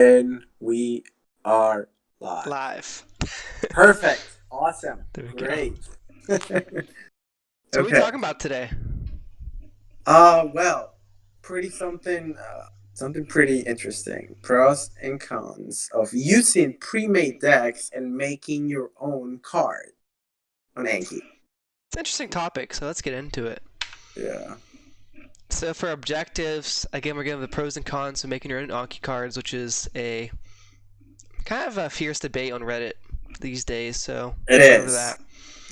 And we are live. Live. Perfect. Awesome. There we go. Great. So what are we Okay. talking about today? Well, pretty something pretty interesting. Pros and cons of using pre-made decks and making your own card on Anki. It's an interesting topic, so let's get into it. Yeah. So for objectives, again, we're getting the pros and cons of making your own Anki cards, which is a kind of a fierce debate on Reddit these days. So It we'll go over is. that,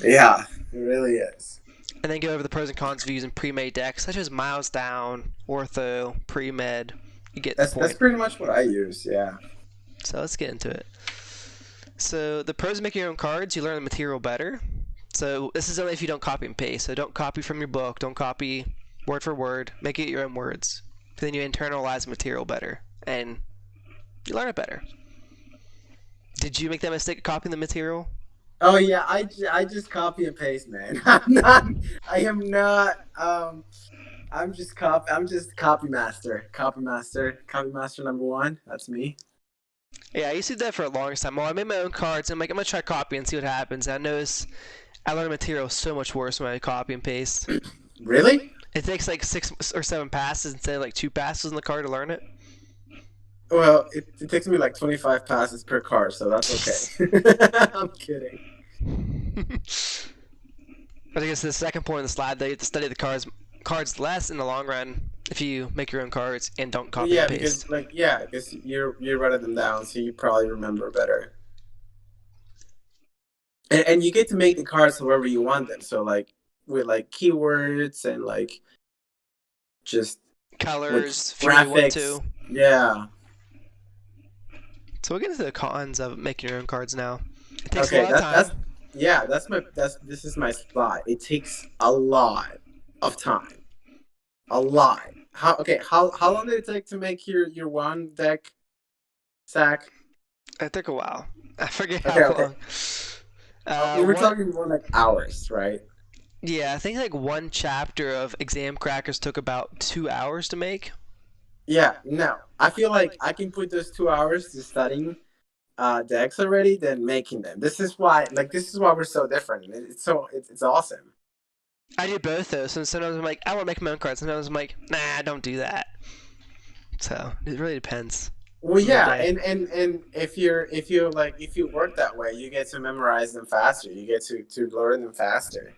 Yeah, it really is. and then go over the pros and cons of using pre-made decks such as Miles Down, Ortho, Premed. You get the That's point. pretty much what I use, yeah. So let's get into it. So the pros of making your own cards, you learn the material better. So this is only if you don't copy and paste. So don't copy from your book. Don't copy word for word. Make it your own words. Then you internalize the material better and you learn it better. Did you make that mistake of copying the material? Oh yeah, I just copy and paste, man. I am not I'm just copy master, copy master number one. That's me. Yeah, I used to do that for a long time. Well, I made my own cards. And I'm gonna try copy and see what happens. And I notice I learn material so much worse when I copy and paste. Really? It takes like 6 or 7 passes instead of like 2 passes in the card to learn it. Well, it takes me like 25 passes per card, so that's okay. I'm kidding. But I guess the second point of the slide, they have to study the cards less in the long run if you make your own cards and don't Well, copy and yeah, because paste. because you write them down, so you probably remember better. And you get to make the cards however you want them. So like with like keywords and like just with Colors, if you really want graphics. to. Yeah. So we'll get into the cons of making your own cards now. It takes a Okay, lot of time. this is my spot. It takes a lot of time. A lot. How long did it take to make your one deck sack? It took a while. I forget Okay, how okay. long. We were One, talking more like hours, right? yeah, I think like one chapter of Exam Crackers took about 2 hours to make. Yeah, no. I feel like I can put those 2 hours to studying decks already than making them. This is why we're so different. It's awesome. I do both though, so sometimes I'm like, I want to make my own cards. Sometimes I'm like, nah, don't do that. So it really depends Well, on the yeah, day. and if you work that way, you get to memorize them faster. You get to learn them faster.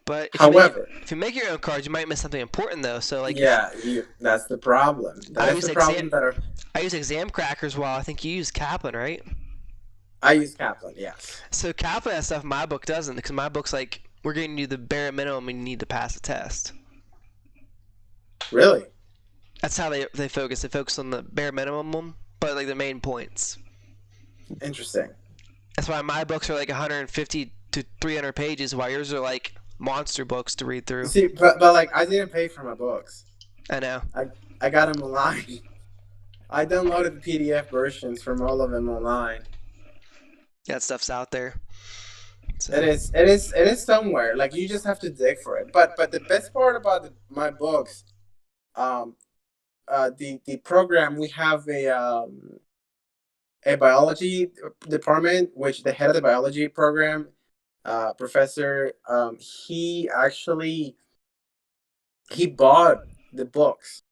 But However, if you make your own cards, you might miss something important though. So like if yeah, you that's the problem. That I is use the exam problem that I use exam crackers while I think you use Kaplan, right? I use Kaplan. Yes, So Kaplan has stuff my book doesn't because my book's like we're going to do the bare minimum and you need to pass the test. really That's how they focus. They focus on the bare minimum, but like the main points. interesting. That's why my books are like 150 to 300 pages, while yours are like monster books to read through. See, but like I didn't pay for my books. I know. I I got them online. I downloaded the PDF versions from all of them online. That stuff's out there. It So is. It is somewhere. Like you just have to dig for it. But the best part about my books, um, the program we have a biology department, which the head of the biology program, professor, he bought the books.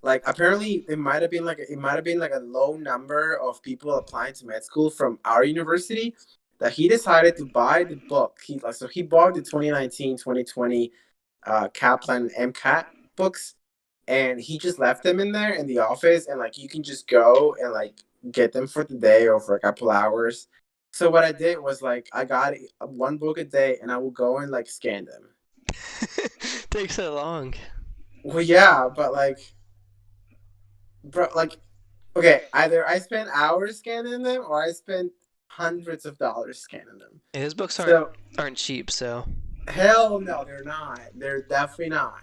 Like apparently it might have been like a low number of people applying to med school from our university that he decided to buy the book. He bought the 2019-2020 Kaplan MCAT books and he just left them in there in the office and like you can just go and like get them for the day or for a couple hours. So what I did was like I got one book a day and I will go and like scan them. takes so long. Well, yeah, but like, bro, like okay, either I spent hours scanning them or I spent hundreds of dollars scanning them. Yeah, his books So aren't cheap, so hell no, they're not. They're definitely not.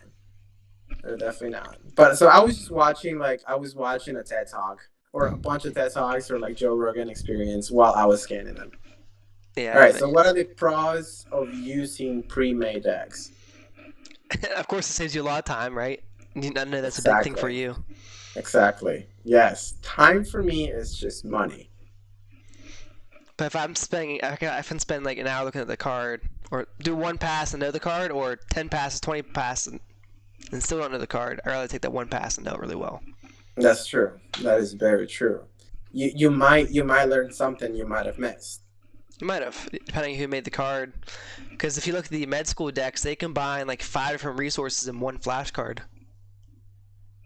They're definitely not. But so I was watching a TED talk or a bunch of TED talks or like Joe Rogan experience while I was scanning them. All yeah. right. So what are the pros of using pre-made decks? Of course, it saves you a lot of time, right? I know that's a big thing for Exactly. you. Exactly. Yes. Time for me is just money. But if I'm spending, I can spend like an hour looking at the card, or do one pass and know the card, or 10 passes, 20 passes, and still don't know the card. I rather take that one pass and know it really well. That's true. That is very true. You might learn something you might have missed. You might have, depending on who made the card. Because if you look at the med school decks, they combine like 5 different resources in one flashcard.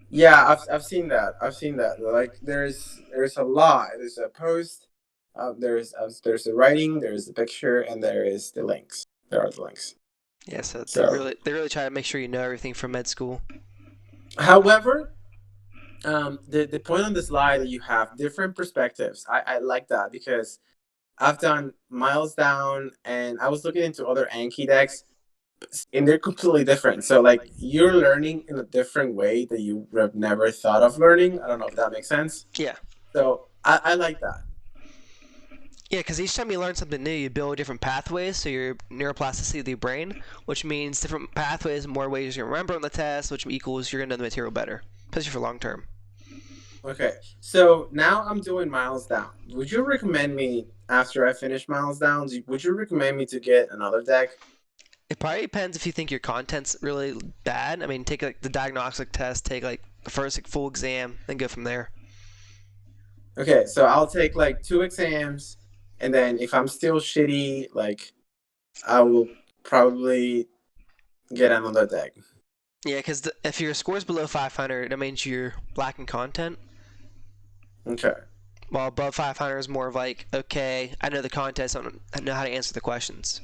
Yeah, I've seen that. I've seen that. Like there's a lot. There's a post. There's the writing. There's the picture, and there is the links. There are the links. Yeah, so So, they really try to make sure you know everything from med school. however, the point on the slide that you have different perspectives. I like that because I've done miles down, and I was looking into other Anki decks, and they're completely different. So like you're learning in a different way that you would have never thought of learning. I don't know if that makes sense. Yeah, So I like that. yeah, because each time you learn something new, you build different pathways, so your neuroplasticity of the brain, which means different pathways, more ways you remember on the test, which equals you're gonna know the material better, especially for long term. Okay, so now I'm doing Miles Down. Would you recommend me after I finish Miles Down? Would you recommend me to get another deck? It probably depends if you think your content's really bad. I mean, take like the diagnostic test, take like the first like, full exam, then go from there. Okay, so I'll take like two exams, and then if I'm still shitty, like I will probably get another deck. Yeah, because if your score's below 500, that means you're lacking content. Okay, While above 500 is more of like, okay, I know the content, so I know how to answer the questions.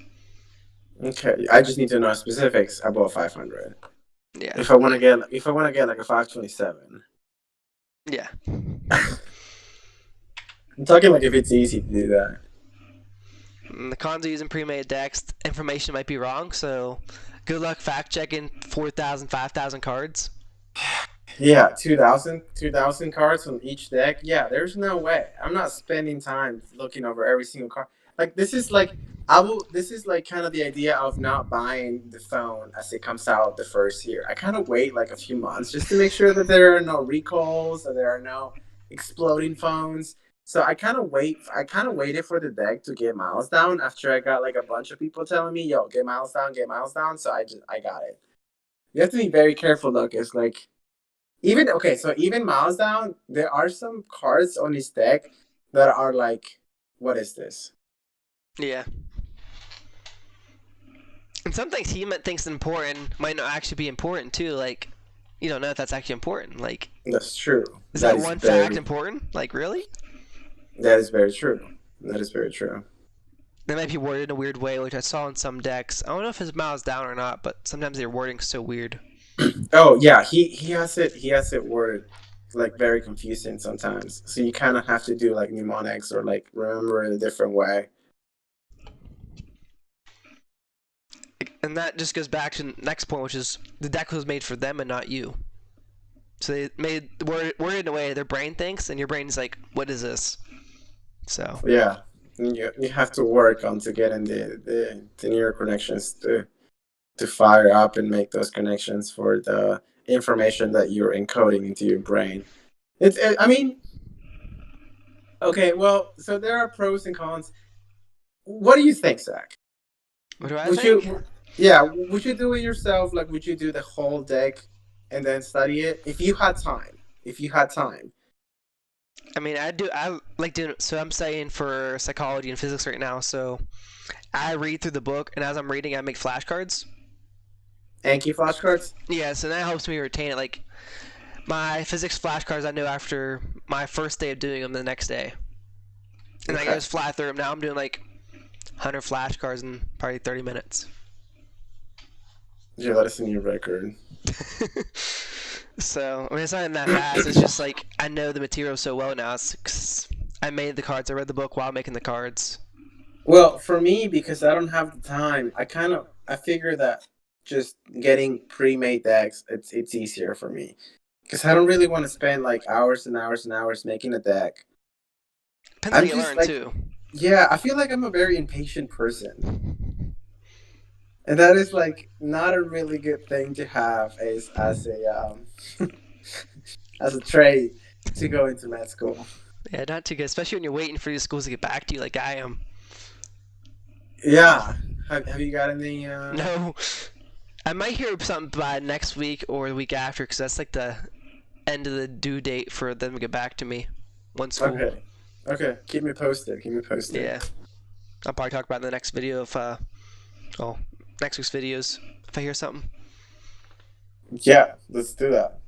okay. I just need to know specifics above 500. Yeah, If I want to get like a 527. yeah. I'm talking like if it's easy to do that. And the cons of using pre-made decks, information might be wrong, so good luck fact checking 4,000, 5,000 cards. Yeah, 2,000 cards on each deck. Yeah, there's no way. I'm not spending time looking over every single card. Like this is like I will. This is like kind of the idea of not buying the phone as it comes out the first year. I kind of wait like a few months just to make sure that there are no recalls, that there are no exploding phones. So I kind of wait. I kind of waited for the deck to get Miles down after I got like a bunch of people telling me, "Yo, get Miles down, get Miles down." So I got it. You have to be very careful though, because like even okay, so even Miles down, there are some cards on his deck that are like, what is this? Yeah. And some things he thinks important might not actually be important too. Like, you don't know if that's actually important. Like, That's true. is that one fact important? Like, really? That is very true. That is very true. They might be worded in a weird way, which I saw in some decks. I don't know if it's miles down or not, but sometimes their wording's so weird. Oh yeah, he has it worded like very confusing sometimes. So you kind of have to do like mnemonics or like remember in a different way. And that just goes back to the next point, which is the deck was made for them and not you. So they made worded in a way their brain thinks, and your brain's like, "What is this?" So Yeah, you have to work on to getting the neural connections to fire up and make those connections for the information that you're encoding into your brain. I mean, okay, well, so there are pros and cons. What do you think, Zach? what do I Would think? you, yeah, would you do it yourself? Like, would you do the whole deck and then study it if you had time? If you had time, I mean, I do. I like doing. So I'm studying for psychology and physics right now. So I read through the book, and as I'm reading, I make flashcards. Anki flashcards. Yeah, so that helps me retain it. Like my physics flashcards, I know after my first day of doing them the next day, and I Okay, just fly through them. Now I'm doing like 100 flashcards in probably 30 minutes. yeah, that is a new record. So I mean, it's not even that fast. It's just like I know the material so well now. It's 'cause I made the cards. I read the book while making the cards. Well, for me, because I don't have the time, I figure that just getting pre-made decks, it's easier for me because I don't really want to spend like hours and hours and hours making a deck. Depends how I'm you just learn like, too. yeah, I feel like I'm a very impatient person, and that is like not a really good thing to have as a as a trade to go into med school. Yeah, not too good, especially when you're waiting for these schools to get back to you like I am. Yeah. Have you got any? No, I might hear something by next week or the week after because that's like the end of the due date for them to get back to me. One school. Okay. Okay. Keep me posted. Keep me posted. Yeah, I'll probably talk about in the next video if oh, next week's videos if I hear something. Yeah. Let's do that.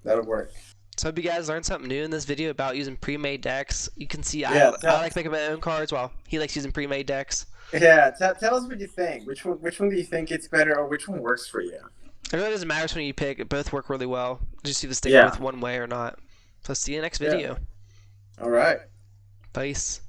That'll work. So I hope you guys learned something new in this video about using pre-made decks. You can see Yeah. I like making my own cards while he likes using pre-made decks. Yeah. Tell us what you think. Which one do you think it's better, or which one works for you? It really doesn't matter when you pick. Both work really well. Just either stick Yeah. with one way or not. So see you next Yeah. video. All right. Peace.